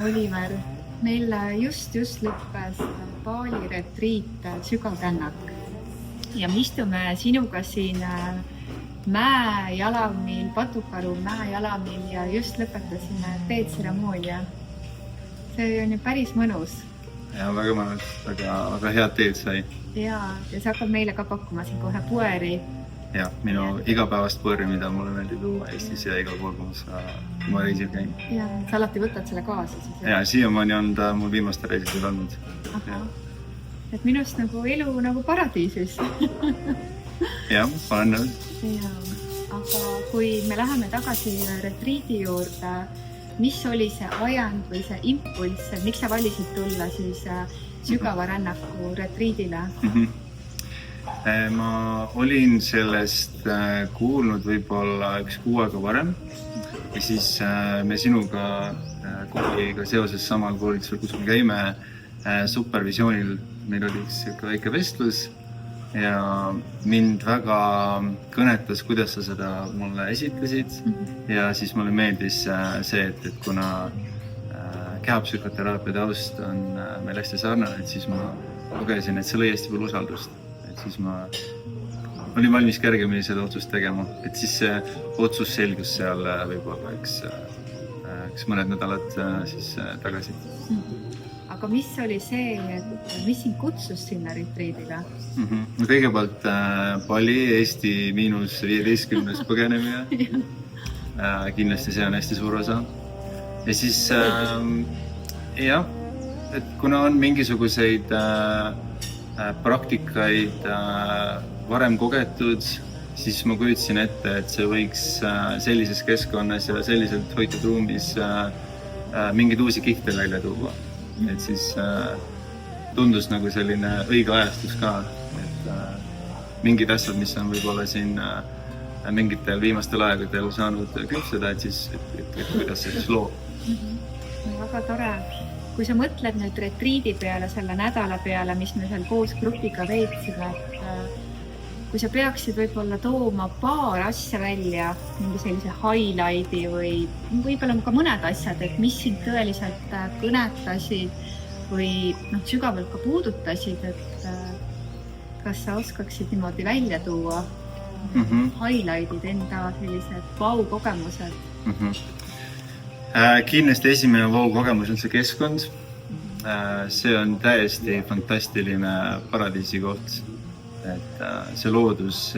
Oliver, meil just lõppes Bali retriit Sügav rännak ja me istume sinuga siin mäejalamil, Patukaru mäejalamil ja just lõpetasime teedseremoonia. See on ju päris mõnus. Ja väga mõnus, väga head teed sai. Ja see hakkab meile ka pakkuma siin kohe pueri. Ja, minu igapäevast pueri, mida mulle meeldib juua Eestis ja igal pool, kus ma reisil käin. Ja, sa alati võtad selle kaasa siis? Ja, siiamaani on ta mul viimaste reisidel olnud. Et minust nagu elu nagu paradiisis. Ja, olen nõud. Ja, aga kui me läheme tagasi retriidi juurde, mis oli see ajand või see impulss, et miks sa valisid tulla siis Sügava rännaku retriidile? Ma olin sellest kuulnud võib-olla 1 kuu aega varem ja siis me sinuga kooliga seoses samal koolitusel, kus me käime supervisioonil, meil oli üks väike vestlus ja mind väga kõnetas, kuidas sa seda mulle esitlesid ja siis mulle meeldis see, et kuna kehapsühhoteraapia taust on meil hästi sarnane, et siis ma lugesin, et see lõi hästi palju usaldust. Siis ma olin valmis kergemini seda otsust tegema, et siis see otsus selgus seal võib-olla üks mõned nädalad siis tagasi. Aga mis oli see, et mis sind kutsus sinna retriidile? No kõigepealt Bali Eesti -15 põgenemine. Kindlasti see on hästi suur osa. Ja siis jah, et kuna on mingisuguseid praktikaid varem kogetud, siis ma kujutasin ette, et see võiks sellises keskkonnas ja selliselt hoitud ruumis mingeid uusi kihte välja tuua. Et siis tundus nagu selline õige ajastus ka, et mingid asjad, mis on võib-olla siin mingitel viimastel aegadel saanud küpseda, et siis kuidas see siis loob. Väga tore. Kui sa mõtled nüüd retriidi peale, selle nädala peale, mis me seal koos grupiga veetsime, et kui sa peaksid võib-olla tooma paar asja välja, mingi sellise highlighti või võib-olla ka mõned asjad, et mis sind tõeliselt kõnetasid või sügavalt ka puudutasid, et kas sa oskaksid niimoodi välja tuua highlightid, enda sellised vau-kogemused? Kindlasti esimene vau-kogemus on see keskkond. See on täiesti fantastiline paradiisi koht. Et see loodus,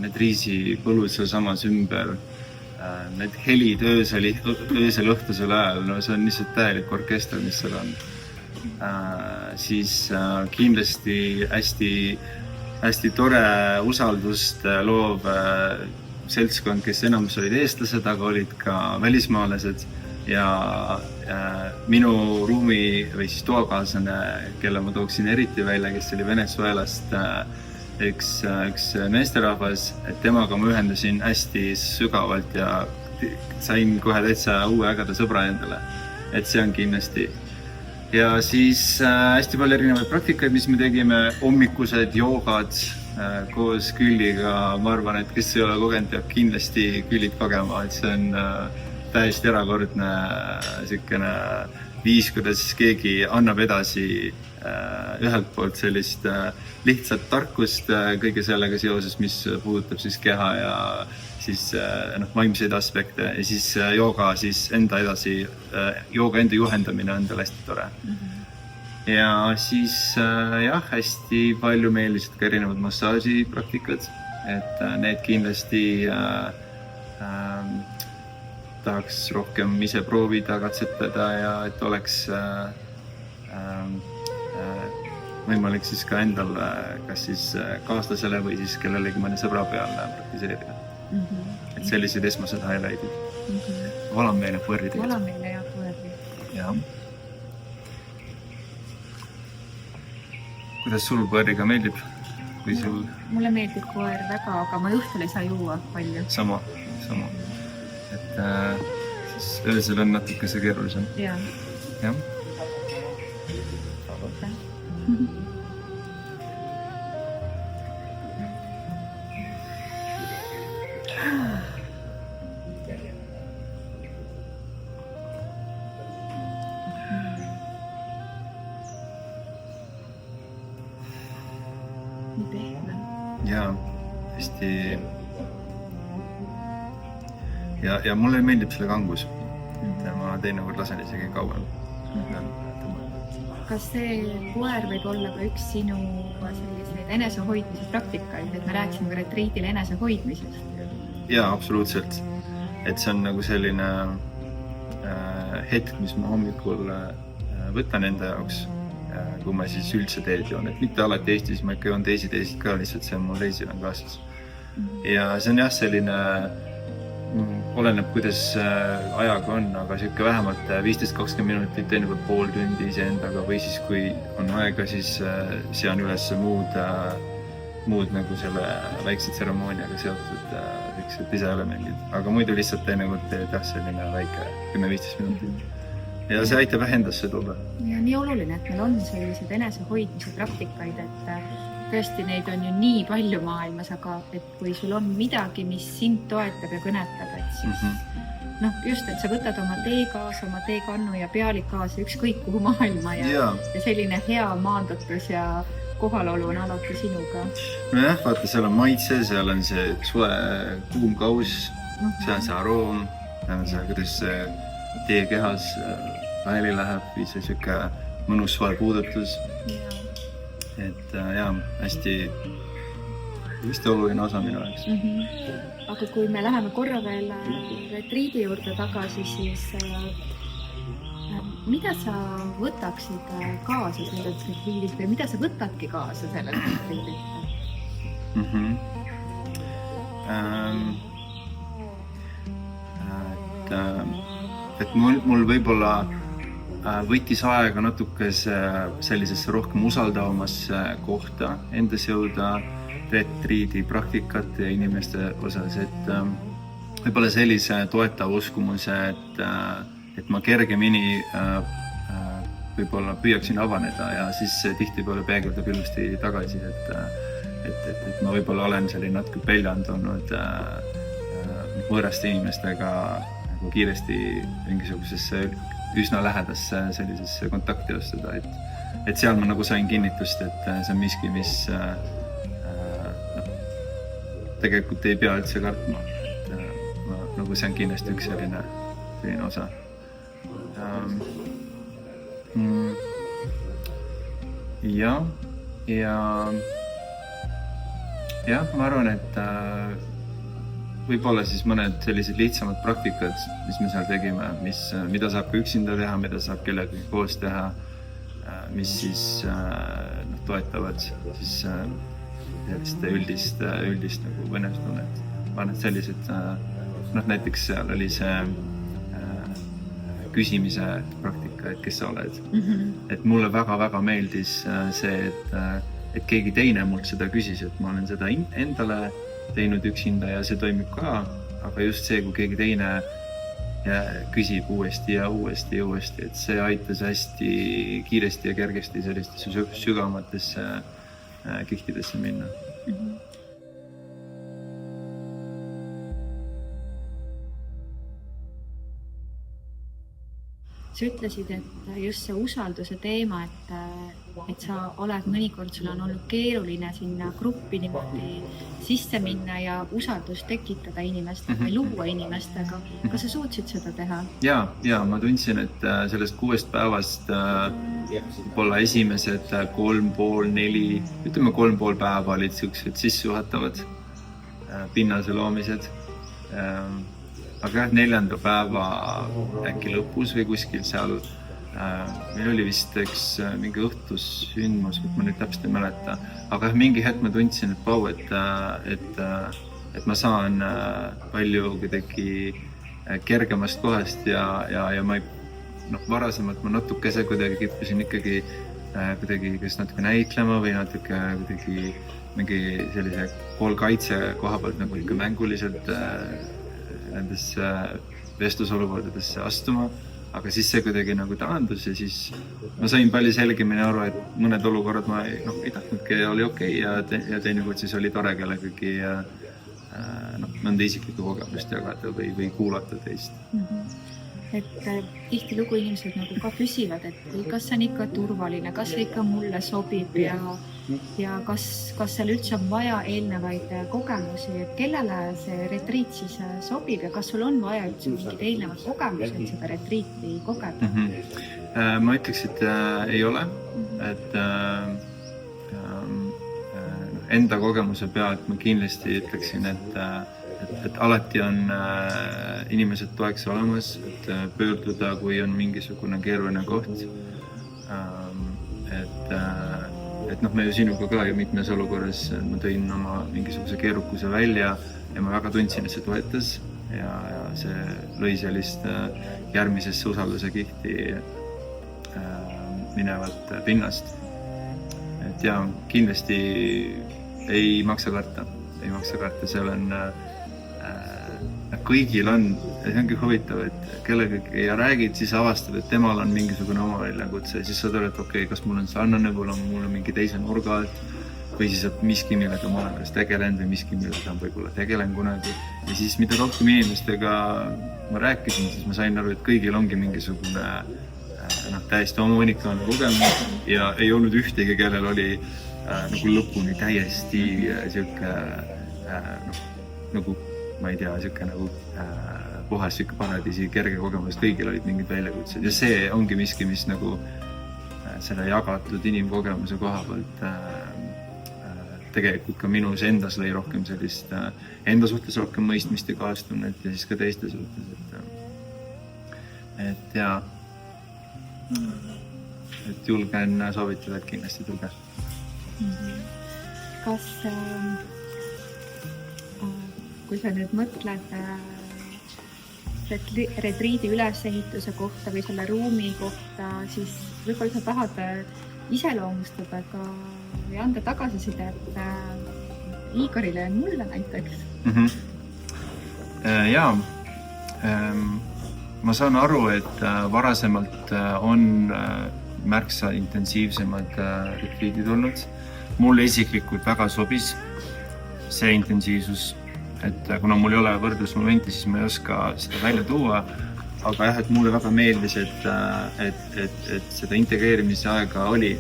need riisipõllud seal samas ümber, need helid öösel õhtusel ajal, no see on lihtsalt täielik orkester, mis seal on. Siis kindlasti hästi tore usaldust loov seltskond, kes enamus olid eestlased, aga olid ka välismaalased ja minu ruumi või siis toakaaslane, kelle ma tooksin eriti välja, kes oli Venezuelast üks meesterahvas, et temaga ma ühendasin hästi sügavalt ja sain kohe täitsa uue ägeda sõbra endale, et see on kindlasti. Ja siis hästi palju erinevaid praktikaid, mis me tegime, hommikused joogad, koos Külliga, ma arvan, et kes ei ole kogenud, peab kindlasti Küllit kogema, et see on täiesti erakordne selline viis, kuidas keegi annab edasi ühelt poolt sellist lihtsat tarkust kõige sellega seoses, mis puudutab siis keha ja siis vaimseid aspekte ja siis jooga siis enda juhendamine on tal hästi tore. Ja siis hästi palju meeldisid ka erinevad massaažipraktikad, et need kindlasti tahaks rohkem ise proovida, katsetada ja et oleks võimalik siis ka endal kas siis kaaslasele või siis kellelegi mõne sõbra peal praktiseerida. Et sellised esmased highlightid. Valameile põrri tegelikult. Valameile ja põrri. Jah. Kuidas sul põrriga meeldib? Mulle meeldib põer väga, aga ma õhtul ei saa juua palju. Sama. Et siis öösel on natuke see keerulisem. Jah. ja hästi ja mulle meeldib selle kangus. Ma teinekord lasen isegi kauem. Kas see koer võib olla ka üks sinu selliseid enesehoidmise praktikaid, et me rääkisime ka retriidil enesehoidmisest? Jaa, absoluutselt. Et see on nagu selline hetk, mis ma hommikul võtan enda jaoks, kui ma siis üldse teed joon. Et mitte alati Eestis, ma ikka joon teisid ka, lihtsalt see on mul reisil on kaasas. Ja see on jah selline, oleneb kuidas ajaga on, aga siuke vähemalt 15-20 minutit, teinekord pool tundi iseendaga või siis kui on aega, siis sean üles muud nagu selle väikse tseremooniaga seotud sellised lisaelemendid. Aga muidu lihtsalt teinekord teed selline väike 10-15 minutit. Ja see aitab endasse tulla. Ja nii oluline, et meil on sellised enesehoidmise praktikaid, et tõesti neid on ju nii palju maailmas, aga et kui sul on midagi, mis sind toetab ja kõnetab, et siis just, et sa võtad oma tee kaasa, oma teekannu ja pealik kaasa ükskõik kuhu maailma ja selline hea maandatus ja kohalolu on alati sinuga. Nojah, vaata, seal on maitse, seal on see suve kuum kaus, seal on see aroom, seal on see, kuidas see tee kehas väli läheb või see siuke mõnus suve puudutus. Et hästi oluline osa minu jaoks. Aga kui me läheme korra veel retriidi juurde tagasi, siis mida sa võtaksid kaasa sellelt retriidilt või mida sa võtadki kaasa sellelt retriidilt? Et mul võib-olla võttis aega natuke sellisesse rohkem usaldavamasse kohta endas jõuda retriidi praktikate ja inimeste osas, et võib-olla sellise toetava uskumuse, et ma kergemini võib-olla püüaksin avaneda ja siis tihtipeale peegeldab ilusti tagasi, et ma võib-olla olen selline natuke peljand olnud võõraste inimestega nagu kiiresti mingisugusesse üsna lähedasse sellisesse kontakti ostada, et seal ma nagu sain kinnitust, et see on miski, mis tegelikult ei pea üldse kartma, et nagu see on kindlasti üks selline osa. Ja ma arvan, et võib-olla siis mõned sellised lihtsamad praktikad, mis me seal tegime, mida saab ka üksinda teha, mida saab kellegagi koos teha, mis siis toetavad siis üldist nagu võnestunnet. Ma arvan, et sellised, näiteks seal oli see küsimise praktika, et kes sa oled. Et mulle väga-väga meeldis see, et keegi teine mult seda küsis, et ma olen seda endale teinud üksinda ja see toimib ka, aga just see, kui keegi teine küsib uuesti ja uuesti, et see aitas hästi kiiresti ja kergesti sellistesse sügavamatesse kihtidesse minna. Sa ütlesid, et just see usalduse teema, et sa oled mõnikord, sul on olnud keeruline sinna gruppi niimoodi sisse minna ja usaldust tekitada inimestega või luua inimestega. Kas sa suutsid seda teha? Ja, ma tundsin, et sellest 6 päevast võib-olla esimesed 3,5-4, ütleme 3,5 päeva olid siuksed sissejuhatavad pinnase loomised. Aga 4. päeva äkki lõpus või kuskil seal, meil oli vist üks mingi õhtussündmus, ma nüüd täpselt ei mäleta, aga mingi hetk ma tundsin, et ma saan palju kuidagi kergemast kohast ja ma varasemalt ma natukese kuidagi kippusin ikkagi kas natuke näitlema või natuke kuidagi mingi sellise poolkaitse koha pealt nagu ikka mänguliselt nendesse vestlusolukordadesse astuma, aga siis see kuidagi nagu taandus ja siis ma sain palju selgemini aru, et mõned olukorrad ma ei tahtnudki, oli okei ja teinekord siis oli tore kellegagi mõnda isiklikku kogemust jagada või kuulata teist. et tihtilugu inimesed nagu ka küsivad, et kas see on ikka turvaline, kas see ikka mulle sobib ja kas seal üldse on vaja eelnevaid kogemusi, et kellele see retriit siis sobib ja kas sul on vaja üldse mingid eelnevad kogemused, et seda retriiti kogeda? Ma ütleks, et ei ole, et enda kogemuse pealt ma kindlasti ütleksin, et alati on inimesed toeks olemas, et pöörduda, kui on mingisugune keeruline koht. Et me ju sinuga ka ju mitmes olukorras ma tõin oma mingisuguse keerukuse välja ja ma väga tundsin, et see toetas ja see lõi sellist järgmisesse usalduse kihti minevat pinnast. Et ja kindlasti ei maksa karta, seal on kõigil on, see ongi huvitav, et kellegagi ja räägid, siis avastad, et temal on mingisugune oma väljakutse ja siis saad aru, et okei, kas mul on sarnane, mul on mingi teise nurga alt või siis miski, millega ma olen kas tegelenud või miski, millega ma võib-olla tegelen kunagi. Ja siis mida rohkem inimestega ma rääkisin, siis ma sain aru, et kõigil ongi mingisugune täiesti oma unikaalne kogemus ja ei olnud ühtegi, kellel oli nagu lõpuni täiesti siuke nagu ma ei tea, siuke nagu puhas siuke paradiisi kerge kogemus, kõigil olid mingid väljakutsed ja see ongi miski, mis nagu selle jagatud inimkogemuse koha pealt tegelikult ka minus endas lõi rohkem sellist enda suhtes rohkem mõistmist ja kaastunnet ja siis ka teiste suhtes, et ja et julgen soovitada, et kindlasti tulge. Kas kui sa nüüd mõtled retriidi ülesehituse kohta või selle ruumi kohta, siis võib-olla sa tahad iseloomustada ka või anda tagasisidet Igorile ja mulle näiteks? Jaa, ma saan aru, et varasemalt on märksa intensiivsemad retriidid olnud. Mulle isiklikult väga sobis see intensiivsus, et kuna mul ei ole võrdlusmomenti, siis ma ei oska seda välja tuua, aga jah, et mulle väga meeldis, et seda integreerimise aega oli.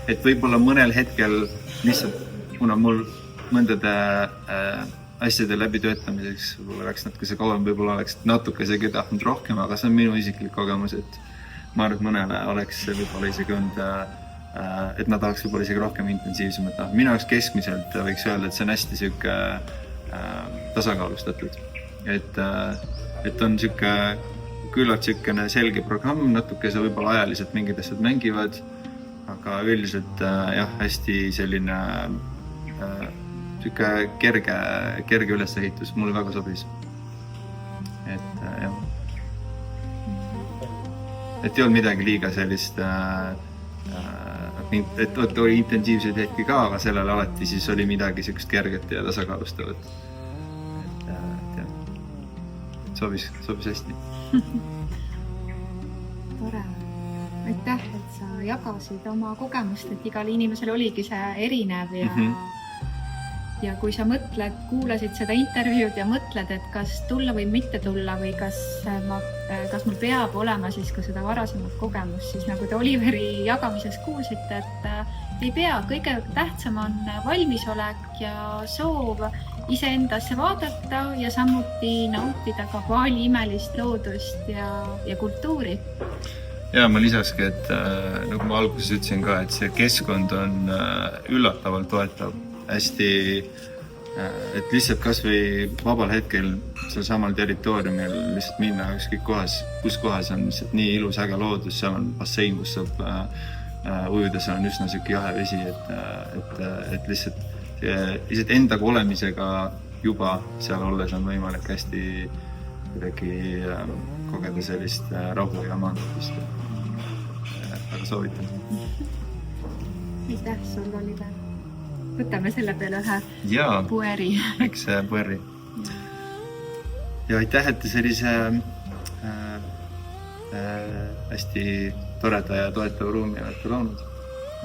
Et võib-olla mõnel hetkel lihtsalt, kuna mul mõndade asjade läbitöötamiseks võib-olla läks natukese kauem, võib-olla oleks natukesegi tahtnud rohkem, aga see on minu isiklik kogemus, et ma arvan, et mõnele oleks võib-olla isegi olnud, et nad oleks võib-olla isegi rohkem intensiivsemad. Minu jaoks keskmiselt võiks öelda, et see on hästi siuke tasakaalustatud. Et on siuke küllalt siukene selge programm, natukese võib-olla ajaliselt mingid asjad mängivad, aga üldiselt jah, hästi selline siuke kerge ülesehitus, mulle väga sobis. Et jah. Et ei olnud midagi liiga sellist, et oli intensiivseid hetki ka, aga sellel alati siis oli midagi siukest kerget ja tasakaalustavat. Et jah, sobis hästi. Tore. Aitäh, et sa jagasid oma kogemust, et igal inimesel oligi see erinev ja kui sa mõtled, kuulasid seda intervjuud ja mõtled, et kas tulla või mitte tulla või kas mul peab olema siis ka seda varasemat kogemust, siis nagu te Oliveri jagamises kuulsite, et ei pea, kõige tähtsam on valmisolek ja soov iseendasse vaadata ja samuti nautida ka Bali imelist loodust ja kultuuri. Ja ma lisaski, et nagu ma alguses ütlesin ka, et see keskkond on üllatavalt toetav. Hästi, et lihtsalt kas või vabal hetkel seal samal territooriumil lihtsalt minna ükskõik kohas, kus kohas on lihtsalt nii ilus äge loodus, seal on bassein, kus saab ujuda, seal on üsna siuke jahe vesi, et lihtsalt endaga olemisega juba seal olles on võimalik hästi kuidagi kogeda sellist rahu ja maandutust. Aga soovitan. Aitäh sul, Oliver. Võtame selle peale ühe pueri. Eks pueri. Ja aitäh, et sellise hästi toreda ja toetava ruumi olete loonud.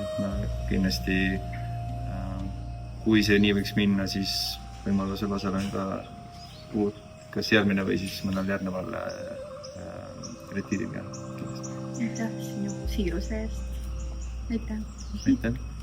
Et ma kindlasti, kui see nii võiks minna, siis võimalusel osalen ka kas järgmine või siis mõnel järgneval retiiri peal. aitäh sinu siiruse eest. aitäh. Aitäh.